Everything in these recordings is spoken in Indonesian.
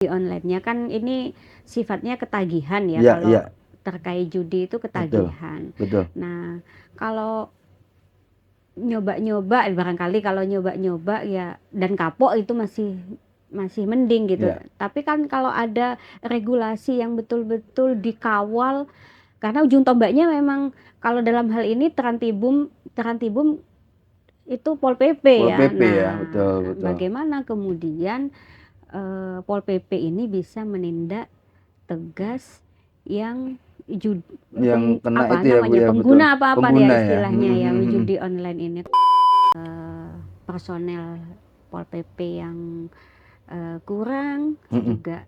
Di online-nya kan ini sifatnya ketagihan ya, Iya, kalau iya, terkait judi itu betul, ketagihan. betul. Nah, kalau nyoba-nyoba, barangkali kalau nyoba-nyoba ya dan kapok itu masih masih mending gitu. Iya, Tapi kan kalau ada regulasi yang betul-betul dikawal, karena ujung tombaknya memang kalau dalam hal ini Trantibum itu Pol PP Pol ya. PP ya, betul, Nah, betul. bagaimana kemudian Pol PP ini bisa menindak tegas yang Yang kena apa itu ya Bu namanya, ya, betul. pengguna apa ya Pengguna ya. istilahnya ya judi online ini. Personel Pol PP yang kurang juga,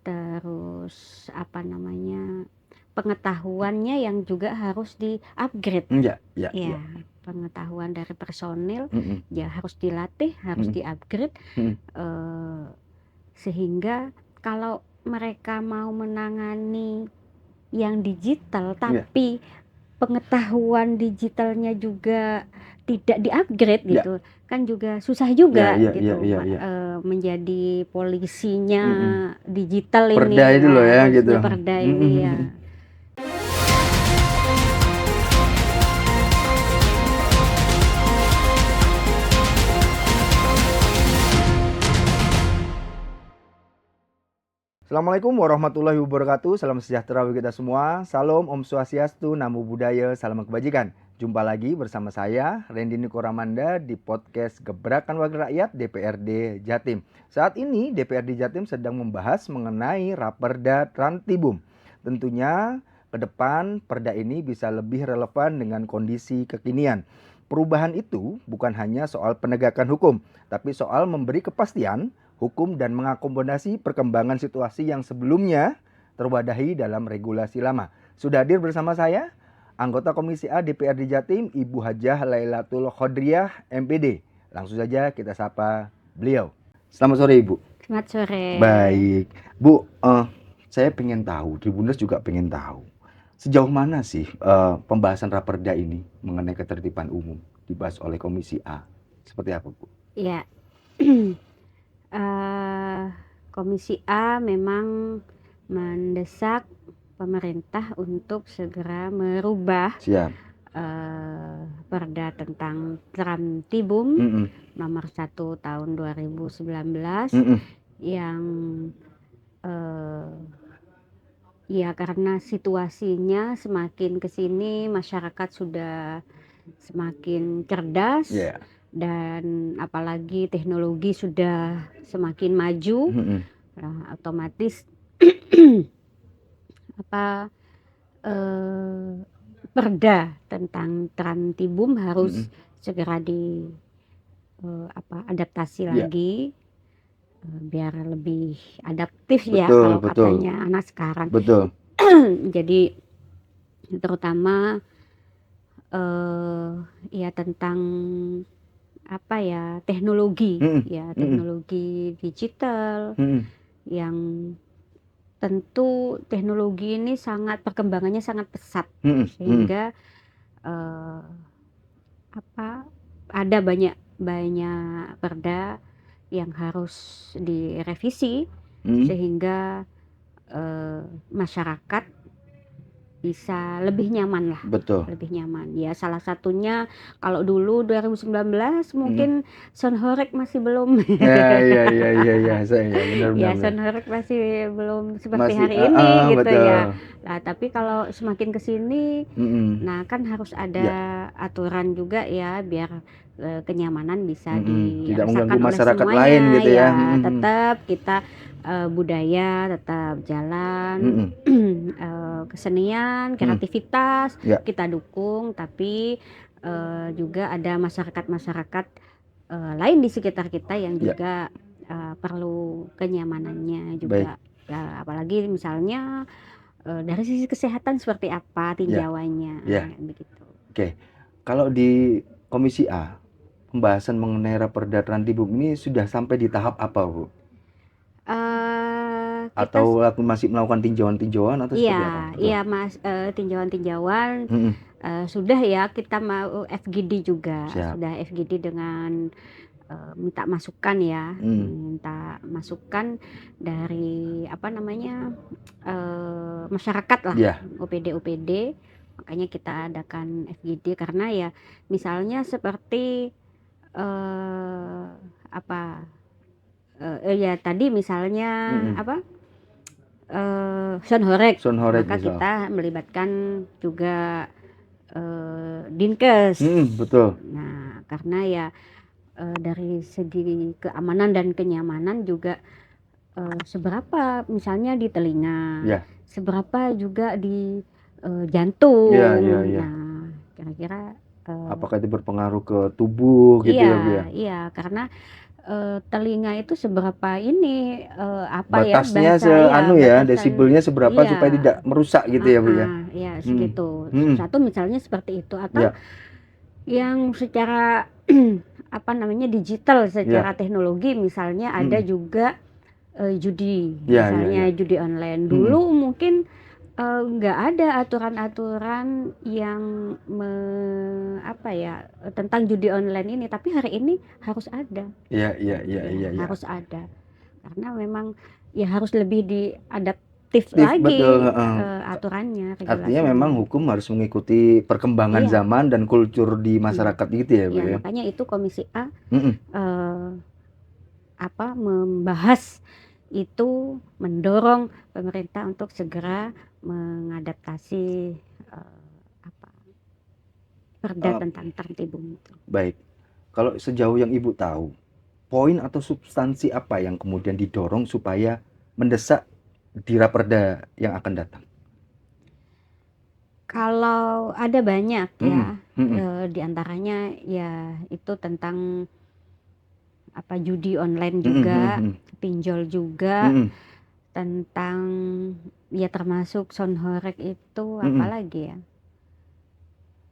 terus apa namanya, pengetahuannya yang juga harus di-upgrade Iya, iya, iya. ya, pengetahuan dari personil Mm-mm, ya harus dilatih, harus mm-mm, di-upgrade, mm-mm. sehingga kalau mereka mau menangani yang digital Iya, tapi pengetahuan digitalnya juga tidak di-upgrade iya, gitu kan juga susah iya, juga iya, iya, gitu, iya, iya. menjadi polisinya Mm-mm. digital Perda ini, itu loh ya gitu. polisinya perda ini ya. Assalamualaikum warahmatullahi wabarakatuh. Salam sejahtera bagi kita semua. Salam Om Swastiastu, Namo Buddhaya, salam kebajikan. Jumpa lagi bersama saya Randy Nikoramanda di podcast Gebrakan Wakil Rakyat DPRD Jatim. Saat ini DPRD Jatim sedang membahas mengenai Raperda Trantibum. Tentunya ke depan perda ini bisa lebih relevan dengan kondisi kekinian. Perubahan itu bukan hanya soal penegakan hukum, tapi soal memberi kepastian hukum dan mengakomodasi perkembangan situasi yang sebelumnya terwadahi dalam regulasi lama. Sudah hadir bersama saya anggota Komisi A DPRD Jatim, Ibu Hajah Lailatul Khodriah MPD. Langsung saja kita sapa beliau. Selamat sore Ibu. Selamat sore. Baik, Bu, saya pengen tahu, Tribuners juga pengen tahu sejauh mana sih pembahasan raperda ini mengenai ketertiban umum dibahas oleh Komisi A. Seperti apa Bu? Ya. Komisi A memang mendesak pemerintah untuk segera merubah perda tentang Trantibum nomor 1 tahun 2019 yang ya karena situasinya semakin kesini masyarakat sudah semakin cerdas, dan apalagi teknologi sudah semakin maju, otomatis perda tentang Trantibum harus segera adaptasi lagi, biar lebih adaptif ya kalau katanya anak sekarang. Jadi terutama ya tentang teknologi teknologi digital yang tentu teknologi ini perkembangannya sangat pesat, sehingga ada banyak perda yang harus direvisi sehingga masyarakat bisa lebih nyaman lah. Lebih nyaman. Ya salah satunya kalau dulu 2019 mungkin Sonhorek masih belum. Iya, saya benar-benar. Ya Sonhorek masih belum seperti Masih, hari ini gitu betul. ya. Nah, tapi kalau semakin ke sini nah kan harus ada aturan juga ya biar kenyamanan bisa tidak mengganggu dirasakan oleh masyarakat semuanya lain gitu ya. Tetap kita budaya tetap jalan, kesenian, kreativitas kita dukung, tapi juga ada masyarakat-masyarakat lain di sekitar kita yang juga perlu kenyamanannya juga. Apalagi misalnya dari sisi kesehatan seperti apa tinjauannya, begitu. Oke, kalau di Komisi A pembahasan mengenai Raperda Trantibum ini sudah sampai di tahap apa, Bu? Atau masih melakukan tinjauan-tinjauan atau seperti apa? Iya Mas, tinjauan-tinjauan sudah ya, kita mau FGD juga, sudah FGD dengan minta masukan ya, minta masukan dari masyarakat lah, OPD. Makanya kita adakan FGD karena ya misalnya seperti ya tadi misalnya Sonhorek, maka misal. kita melibatkan juga Dinkes. Betul. Nah, karena ya dari segi keamanan dan kenyamanan juga seberapa misalnya di telinga, seberapa juga di jantung. Nah, kira-kira apakah itu berpengaruh ke tubuh gitu ya Bu ya? Iya, karena telinga itu seberapa ini batasnya desibelnya seberapa supaya tidak merusak gitu ya Bu ya? Iya, segitu. Satu misalnya seperti itu atau yang secara digital, secara teknologi misalnya ada juga judi, misalnya judi online. Dulu mungkin nggak ada aturan-aturan yang tentang judi online ini, tapi hari ini harus ada. Harus ada, karena memang ya harus lebih diadaptif lagi aturannya. Artinya memang hukum harus mengikuti perkembangan zaman dan kultur di masyarakat gitu ya Bu ya. Makanya itu Komisi A membahas itu, mendorong pemerintah untuk segera mengadaptasi perda tentang Trantibum itu. Baik, kalau sejauh yang Ibu tahu, poin atau substansi apa yang kemudian didorong supaya mendesak di Raperda yang akan datang? Kalau ada banyak ya, di antaranya ya itu tentang judi online juga, pinjol juga, tentang ya termasuk Sonhorek itu apalagi ya,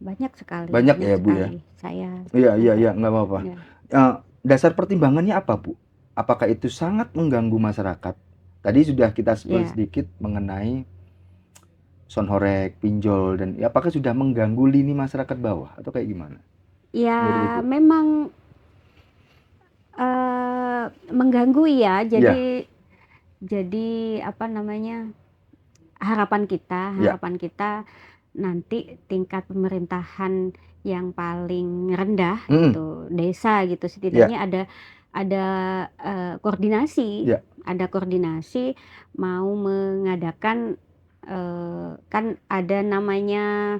banyak sekali. Banyak ya Bu ya. Iya nggak apa-apa. Dasar pertimbangannya apa Bu? Apakah itu sangat mengganggu masyarakat? Tadi sudah kita sebut sedikit mengenai Sonhorek, pinjol, dan apakah sudah mengganggu lini masyarakat bawah atau kayak gimana? Ya memang mengganggu ya. Jadi harapan kita nanti tingkat pemerintahan yang paling rendah gitu, desa gitu, setidaknya ada koordinasi, mau mengadakan kan ada namanya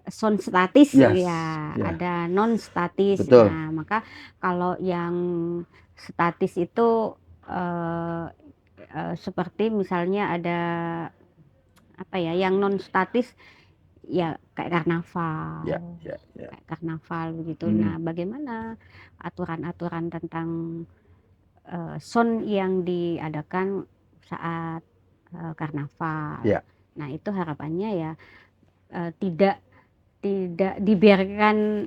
sound statis ada non statis. Nah, maka kalau yang statis itu seperti misalnya ada yang non statis ya kayak karnaval begitu. Nah, bagaimana aturan-aturan tentang sound yang diadakan saat karnaval? Nah, itu harapannya ya tidak dibiarkan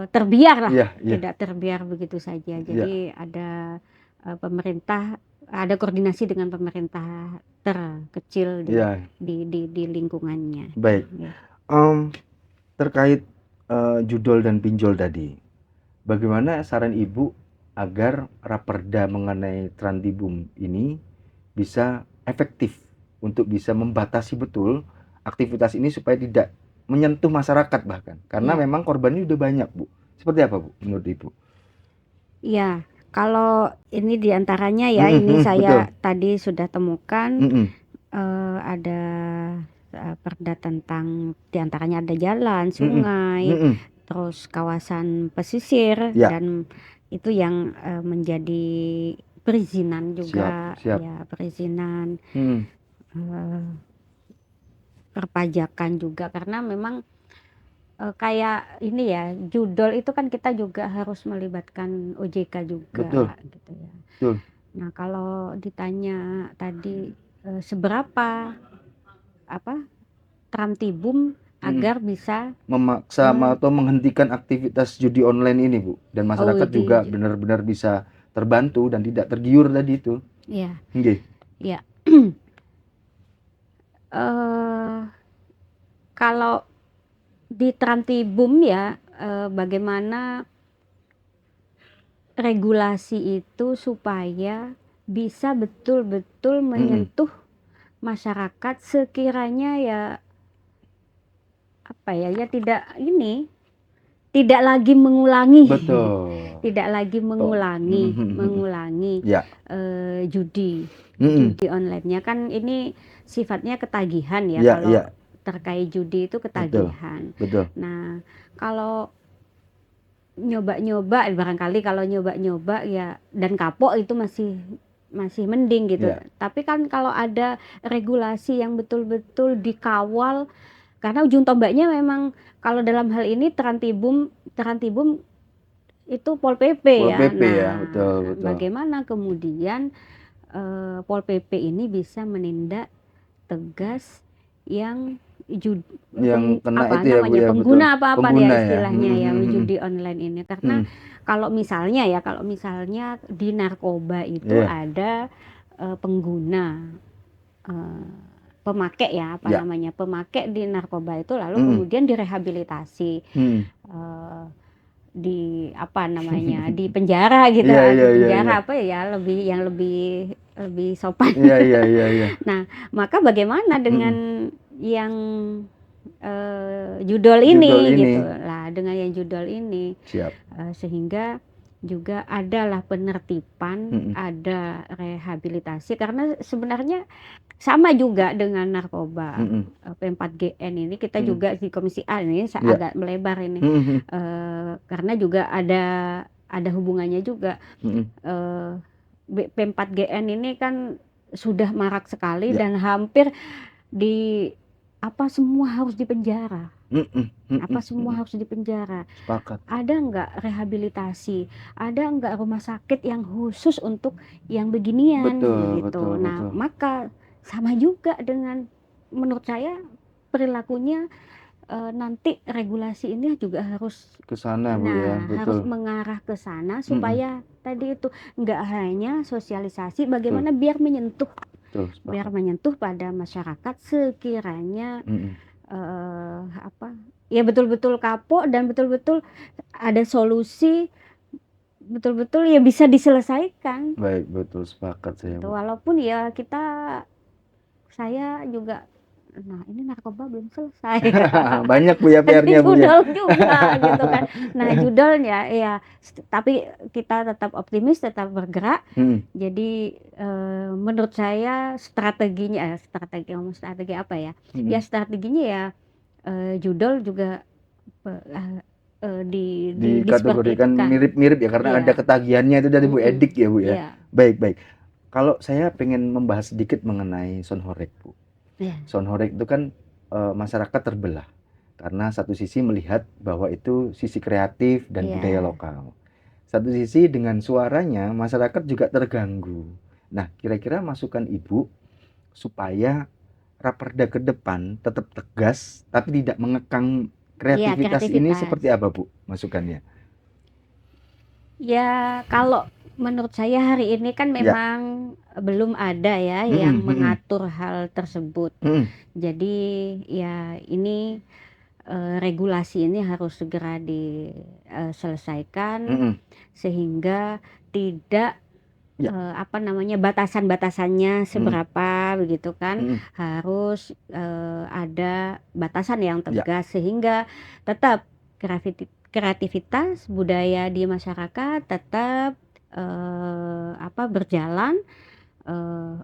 terbiar lah, tidak terbiar begitu saja. Jadi ada pemerintah, ada koordinasi dengan pemerintah terkecil di lingkungannya. Baik. Terkait judol dan pinjol tadi, bagaimana saran Ibu agar Raperda mengenai Trantibum ini bisa efektif untuk bisa membatasi betul aktivitas ini supaya tidak menyentuh masyarakat bahkan, karena memang korbannya udah banyak Bu. Seperti apa Bu menurut Ibu? Iya, kalau ini diantaranya ya, ini saya tadi sudah temukan ada perda tentang diantaranya ada jalan, sungai, terus kawasan pesisir, dan itu yang menjadi perizinan juga. Ya, perizinan, perpajakan juga, karena memang kayak ini ya, judol itu kan kita juga harus melibatkan OJK juga. Gitu ya. Nah, kalau ditanya tadi seberapa Trantibum agar bisa memaksa atau menghentikan aktivitas judi online ini Bu, dan masyarakat juga benar-benar bisa terbantu dan tidak tergiur tadi itu. Iya. Iya. Kalau di Trantibum ya, bagaimana regulasi itu supaya bisa betul-betul menyentuh masyarakat sekiranya ya apa ya tidak lagi mengulangi Betul. tidak lagi mengulangi Ya. judi online-nya kan ini sifatnya ketagihan ya, Ya, kalau ya. terkait judi itu ketagihan. Betul. Nah, kalau nyoba-nyoba barangkali kalau nyoba-nyoba ya dan kapok itu masih mending gitu. Ya. Tapi kan kalau ada regulasi yang betul-betul dikawal, karena ujung tombaknya memang kalau dalam hal ini Trantibum itu Pol PP Pol ya. PP Nah, ya, betul. bagaimana kemudian Pol PP ini bisa menindak tegas yang kena apa itu ya, Bu, namanya ya, pengguna betul. apa-apa ya Pengguna ya. istilahnya ya judi online ini, karena Hmm. kalau misalnya di narkoba itu ada pengguna pemakai ya namanya pemakai di narkoba itu lalu kemudian direhabilitasi di apa namanya di penjara gitu. Penjara apa ya lebih sopan. Nah, maka bagaimana dengan yang judol ini gitu lah, dengan yang judol ini. Sehingga juga adalah penertiban, ada rehabilitasi, karena sebenarnya sama juga dengan narkoba. P4GN ini kita juga di Komisi A ini agak melebar ini, karena juga ada hubungannya juga. P4GN ini kan sudah marak sekali dan hampir semua harus dipenjara. Semua harus dipenjara. Sepakat. Ada nggak rehabilitasi? Ada nggak rumah sakit yang khusus untuk yang beginian gitu? Nah, maka sama juga dengan menurut saya perilakunya nanti regulasi ini juga harus ke sana, Bu, ya. harus mengarah ke sana supaya tadi itu nggak hanya sosialisasi bagaimana biar menyentuh pada masyarakat sekiranya ya betul-betul kapok dan betul-betul ada solusi, betul-betul ya bisa diselesaikan. Baik, betul, sepakat saya, Bu. Walaupun ya saya juga ini narkoba belum selesai. Banyak, Bu, ya PR-nya, Bu, ya. Judol juga gitu kan. Nah, judolnya ya tapi kita tetap optimis, tetap bergerak. Jadi menurut saya strategi apa ya? Ya strateginya ya judol juga dikategorikan mirip-mirip ya, karena ada ketagihannya itu dari Bu Edik ya, Bu, ya. Baik. Kalau saya pengen membahas sedikit mengenai Sonhorek, Bu. Sonhorek itu kan masyarakat terbelah karena satu sisi melihat bahwa itu sisi kreatif dan budaya lokal. Satu sisi dengan suaranya masyarakat juga terganggu. Nah, kira-kira masukan Ibu supaya Raperda ke depan tetap tegas tapi tidak mengekang kreativitas ini seperti apa, Bu, masukannya? Ya, kalau menurut saya hari ini kan memang belum ada ya yang mengatur hal tersebut. Jadi ya ini regulasi ini harus segera diselesaikan sehingga tidak batasan-batasannya seberapa begitu kan. Harus ada batasan yang tegas sehingga tetap kreativitas budaya di masyarakat tetap berjalan,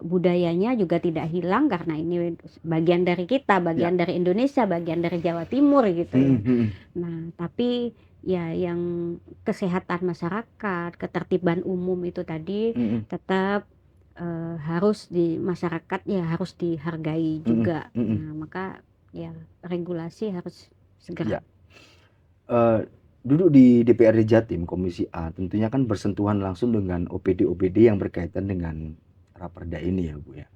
budayanya juga tidak hilang karena ini bagian dari kita, bagian dari Indonesia, bagian dari Jawa Timur gitu ya. Nah, tapi ya yang kesehatan masyarakat, ketertiban umum itu tadi tetap harus di masyarakat ya harus dihargai juga. Nah, maka ya regulasi harus segera. Duduk di DPRD Jatim Komisi A tentunya kan bersentuhan langsung dengan OPD yang berkaitan dengan Raperda ini ya, Bu, ya.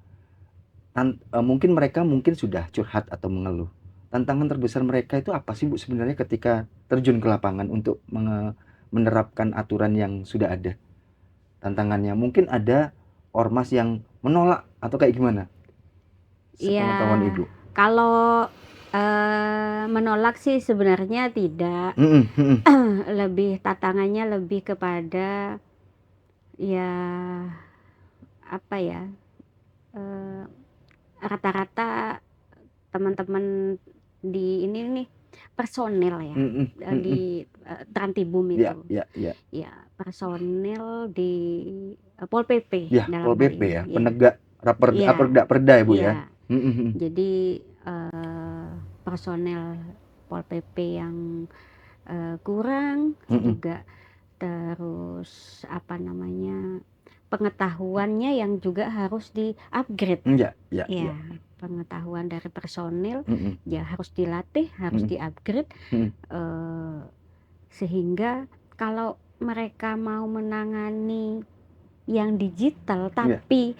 Mungkin mereka sudah curhat atau mengeluh. Tantangan terbesar mereka itu apa sih, Bu, sebenarnya ketika terjun ke lapangan untuk menerapkan aturan yang sudah ada? Tantangannya mungkin ada ormas yang menolak atau kayak gimana? Sepengetahuan Ibu. Kalau Menolak sih sebenarnya tidak. Lebih tantangannya lebih kepada ya apa ya, rata-rata teman-teman di ini nih personel ya, di Trantibum Ya, itu. ya. Ya, personel di Pol PP Ya, dalam Pol hal PP ini. ya, Ya, penegak iya, perda ya Bu ya. iya. Jadi personel Pol PP yang kurang juga, terus apa namanya, pengetahuannya yang juga harus di-upgrade. Ya. Ya, pengetahuan dari personil ya harus dilatih, harus di-upgrade, sehingga kalau mereka mau menangani yang digital tapi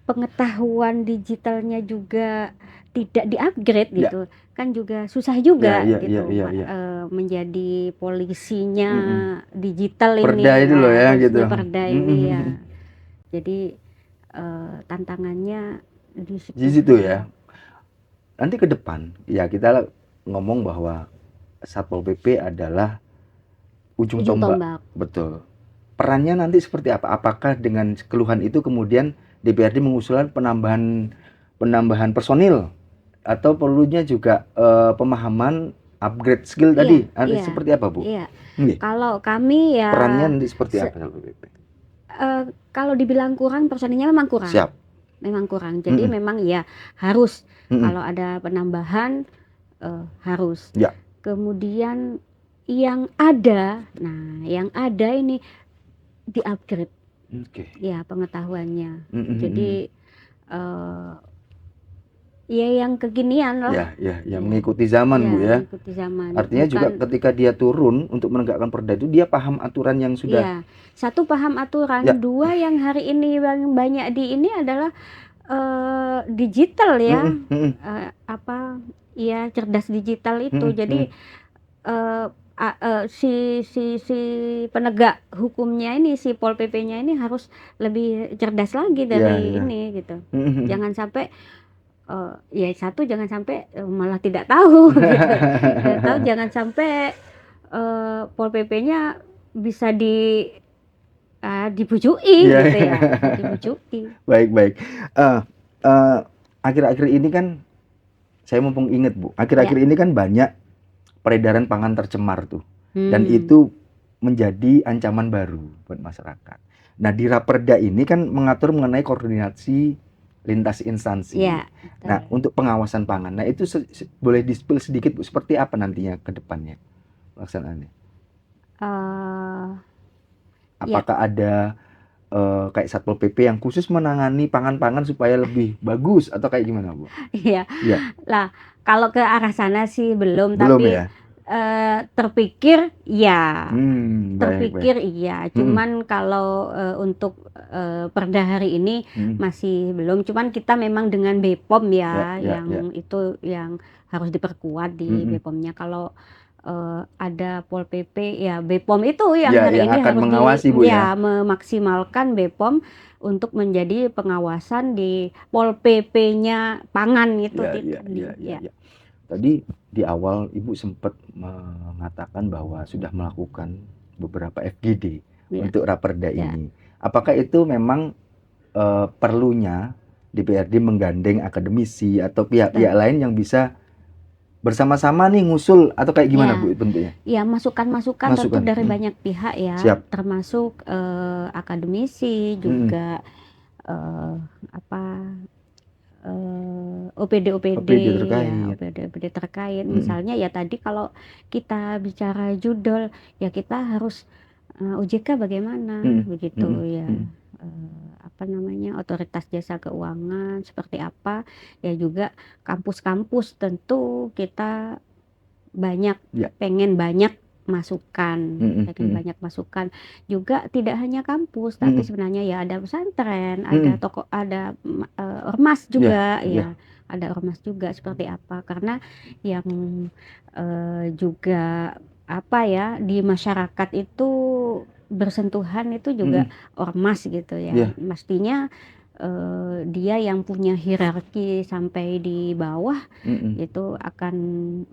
pengetahuan digitalnya juga tidak di-upgrade gitu, kan juga susah juga gitu. Menjadi polisinya digital Perda ini, itu loh ya gitu. khususnya perda ini ya. Jadi tantangannya di situ ya. Nanti ke depan ya kita ngomong bahwa Satpol PP adalah ujung tombak. Betul. Perannya nanti seperti apa? Apakah dengan keluhan itu kemudian DPRD mengusulkan penambahan personil, atau perlunya juga pemahaman upgrade skill tadi? Seperti apa Bu? Kalau kami ya perannya nanti seperti apa Satpol PP? Kalau dibilang kurang, personilnya memang kurang. Siap. Memang kurang. Jadi memang ya harus kalau ada penambahan harus. Ya. Kemudian yang ada ini di-upgrade. Ya, pengetahuannya. Jadi ya yang kekinian lah. Ya, mengikuti zaman Bu ya. Mengikuti zaman. Artinya juga ketika dia turun untuk menegakkan perda itu dia paham aturan yang sudah. Ya, satu paham aturan, dua yang hari ini banyak di ini adalah digital ya. Cerdas digital itu. Jadi si penegak hukumnya ini, si Pol PP-nya ini harus lebih cerdas lagi dari ini gitu. Jangan sampai jangan sampai malah tidak tahu gitu. Tidak tahu, jangan sampai Pol PP-nya bisa dibujuki gitu ya. Dibujuki. Baik. Akhir-akhir ini kan saya mumpung inget Bu, akhir-akhir ini kan banyak peredaran pangan tercemar tuh. Dan itu menjadi ancaman baru buat masyarakat. Nah, di Raperda ini kan mengatur mengenai koordinasi lintas instansi. Nah, untuk pengawasan pangan. Nah, itu boleh di-spill sedikit Bu, seperti apa nantinya ke depannya pelaksanaannya? Apakah ada kayak Satpol PP yang khusus menangani pangan-pangan supaya lebih bagus atau kayak gimana Bu? Iya. Lah, kalau ke arah sana sih belum tapi ya? Terpikir ya. Terpikir iya. Cuman kalau untuk perda hari ini masih belum. Cuman kita memang dengan BPOM itu yang harus diperkuat di BPOM-nya. Kalau ada Pol PP ya BPOM itu yang hari ini akan harus mengawasi Bu ya. Memaksimalkan BPOM untuk menjadi pengawasan di Pol PP-nya pangan itu. Tadi di awal Ibu sempat mengatakan bahwa sudah melakukan beberapa FGD untuk Raperda ini. Apakah itu memang perlunya DPRD menggandeng akademisi atau pihak-pihak lain yang bisa bersama-sama nih ngusul atau kayak gimana Bu bentuknya? Ya, masukan-masukan tentu dari banyak pihak ya. Termasuk akademisi juga OPD terkait. Misalnya ya tadi kalau kita bicara judol ya kita harus OJK bagaimana begitu ya. Otoritas jasa keuangan seperti apa ya, juga kampus-kampus tentu kita pengen banyak masukan, banyak masukan juga, tidak hanya kampus tapi sebenarnya ya ada pesantren, ada toko, ada ormas juga ada ormas juga seperti apa, karena yang juga di masyarakat itu bersentuhan itu juga ormas gitu ya. Mestinya dia yang punya hierarki sampai di bawah itu akan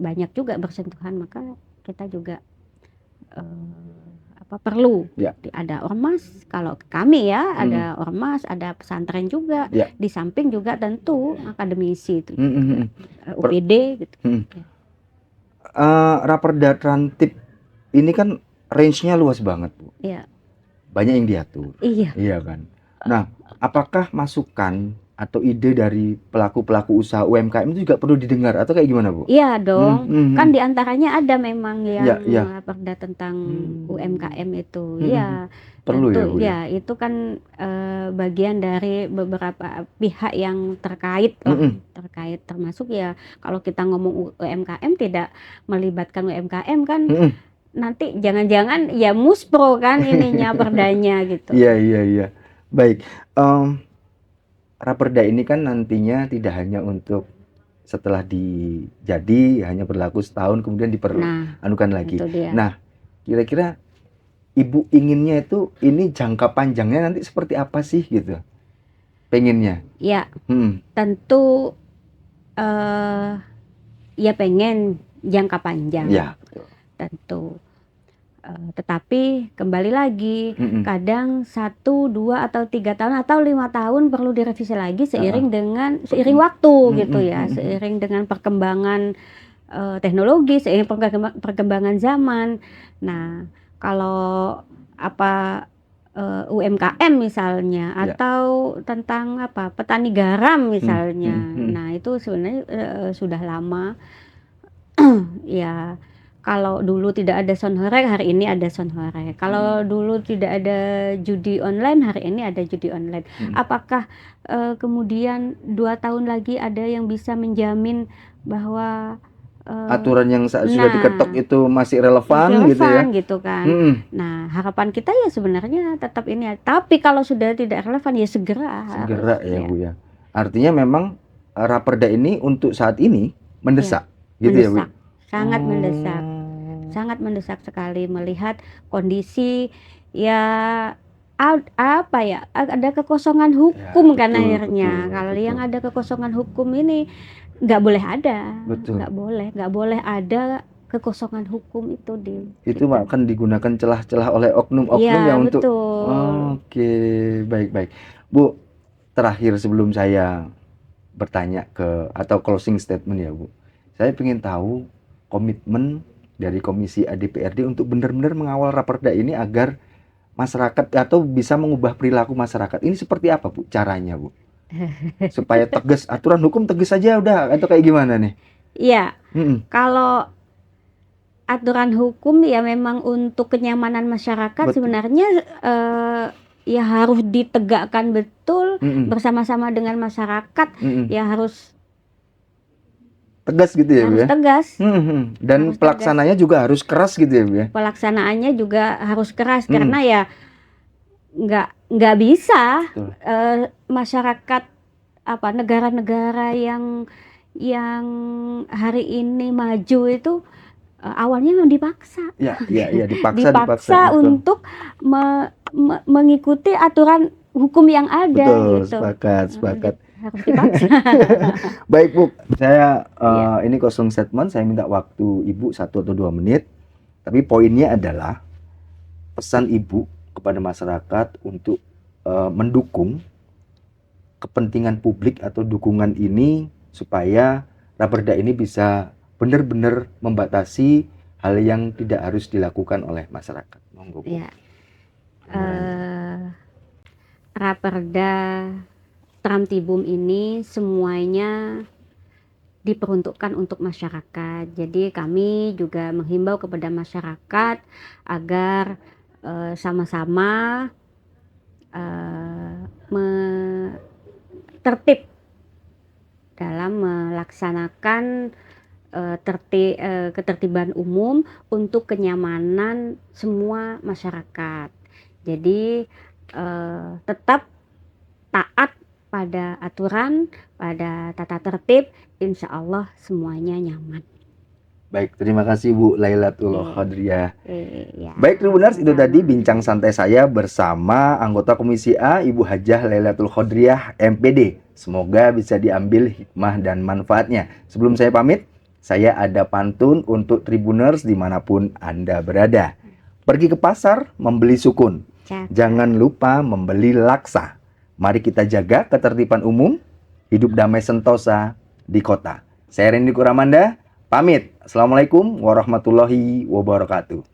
banyak juga bersentuhan, maka kita juga perlu ada ormas. Kalau kami ya ada ormas, ada pesantren juga, di samping juga tentu akademisi itu juga, UPD gitu. Raperda Trantip ini kan range-nya luas banget, Bu. Iya. Banyak yang diatur. Iya kan. Nah, apakah masukan atau ide dari pelaku-pelaku usaha UMKM itu juga perlu didengar atau kayak gimana, Bu? Iya dong, kan diantaranya ada memang yang perda tentang UMKM itu, perlu tentu, ya, Bu, ya itu kan bagian dari beberapa pihak yang terkait, terkait termasuk ya kalau kita ngomong UMKM tidak melibatkan UMKM kan, nanti jangan-jangan ya muspro kan ininya perdanya gitu. Iya. Baik. Raperda ini kan nantinya tidak hanya untuk setelah jadi hanya berlaku setahun kemudian diperlakukan lagi. Nah, kira-kira Ibu inginnya itu ini jangka panjangnya nanti seperti apa sih gitu? Pengennya? Ya, tentu ya pengen jangka panjang. Ya, tentu. Tetapi kembali lagi, kadang 1, 2 atau 3 tahun atau 5 tahun perlu direvisi lagi seiring waktu gitu ya, seiring dengan perkembangan teknologi, seiring perkembangan zaman. Nah, kalau UMKM misalnya atau tentang petani garam misalnya, nah itu sebenarnya sudah lama. Ya, kalau dulu tidak ada Sonhorek, hari ini ada Sonhorek. Kalau dulu tidak ada judi online, hari ini ada judi online. Apakah kemudian 2 tahun lagi ada yang bisa menjamin bahwa aturan yang sudah diketok itu masih relevan gitu kan. Nah, harapan kita ya sebenarnya tetap ini. Tapi kalau sudah tidak relevan ya segera harus, ya Bu ya. Artinya memang Raperda ini untuk saat ini mendesak. Gitu mendesak, ya Bu? Sangat mendesak. Sangat mendesak sekali melihat kondisi ya ada kekosongan hukum kan akhirnya. Kalau yang ada kekosongan hukum ini nggak boleh ada, nggak boleh ada kekosongan hukum itu itu akan digunakan celah-celah oleh oknum-oknum yang untuk Oke, baik Bu. Terakhir sebelum saya bertanya atau closing statement ya Bu, saya ingin tahu komitmen dari Komisi ADPRD untuk benar-benar mengawal Raperda ini agar masyarakat atau bisa mengubah perilaku masyarakat. Ini seperti apa Bu caranya Bu? Supaya tegas, aturan hukum tegas saja udah atau kayak gimana nih? Iya. Kalau aturan hukum ya memang untuk kenyamanan masyarakat. Sebenarnya ya harus ditegakkan betul bersama-sama dengan masyarakat. Ya harus tegas gitu ya, harus tegas. Dan harus pelaksananya tegas. Juga harus keras gitu ya, Bu ya. Pelaksanaannya juga harus keras karena ya nggak bisa masyarakat negara-negara yang hari ini maju itu awalnya memang dipaksa. Dipaksa untuk mengikuti aturan hukum yang ada. Betul, gitu. Sepakat. Harus dipaksa. Baik Bu, saya ini closing statement, saya minta waktu Ibu 1 atau 2 menit. Tapi poinnya adalah pesan Ibu kepada masyarakat untuk mendukung kepentingan publik atau dukungan ini supaya Raperda ini bisa benar-benar membatasi hal yang tidak harus dilakukan oleh masyarakat. Monggo Bu. Raperda Trantibum ini semuanya diperuntukkan untuk masyarakat. Jadi kami juga menghimbau kepada masyarakat agar sama-sama tertib dalam melaksanakan ketertiban umum untuk kenyamanan semua masyarakat. Jadi tetap taat pada aturan, pada tata tertib, insya Allah semuanya nyaman. Baik, terima kasih Bu Lailatul Khodriyah. Ya. Baik Tribuners, itu tadi bincang santai saya bersama anggota Komisi A Ibu Hajah Lailatul Khodriyah MPD. Semoga bisa diambil hikmah dan manfaatnya. Sebelum saya pamit, saya ada pantun untuk Tribuners dimanapun Anda berada. Pergi ke pasar membeli sukun, jangan lupa membeli laksa. Mari kita jaga ketertiban umum, hidup damai sentosa di kota. Saya Randy Kuramanda, pamit. Assalamualaikum warahmatullahi wabarakatuh.